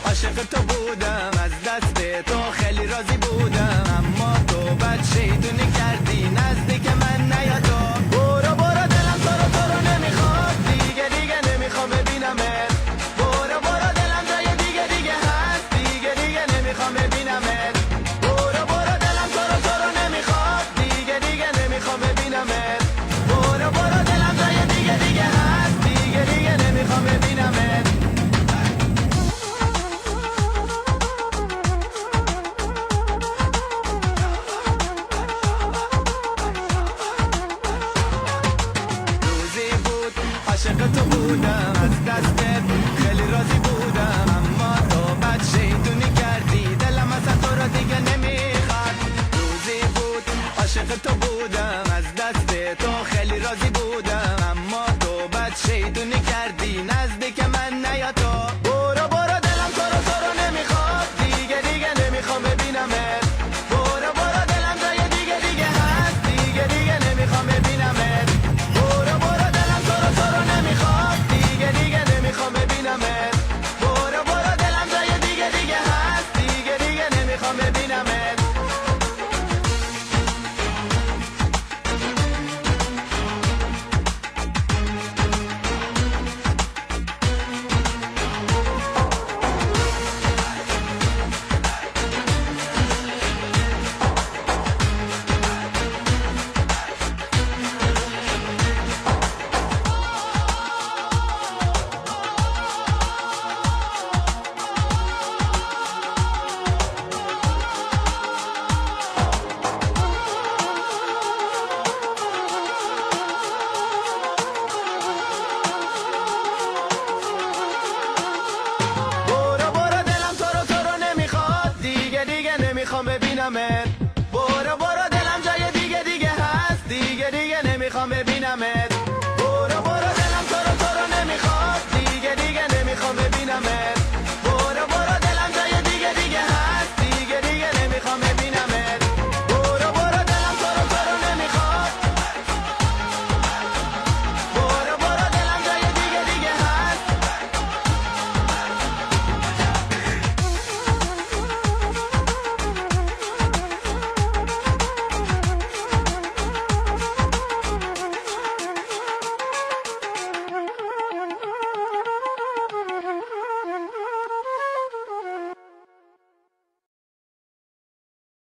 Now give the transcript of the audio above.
عاشق تو بودم، از دست تو خیلی راضی بودم، اما تو بد شیطونی کردی، نزدیک من نیا تو. برو برو دلم تو رو نمیخواد، دیگه نمیخوام ببینمت. برو برو دلم جای دیگه هست، دیگه نمیخوام ببینمت. برو برو دلم تو رو نمیخواد، دیگه نمیخوام ببینمت. برو برو دلم جای دیگه هست، دیگه نمیخوام ببینمت. عاشق تو بودم، از دستت خیلی راضی بودم، اما تو بد شیطونی کردی، دلم اصلا تو را دیگه نمیخواد. روزی بود عاشق تو بودم، از دست تو خیلی راضی بودم، اما تو بد شیطونی کردی، نزدیک من نیا تو. برو برو دلم تو رو نمیخواد، دیگه نمیخوام ببینمت. برو برو دلم جای دیگه هست، دیگه نمیخوام ببینمت. برو برو دلم تو رو نمیخواد، دیگه نمیخوام ببینمت. برو برو دلم جای دیگه هست، دیگه نمیخوام ببینمت. نمیخوام ببینمت.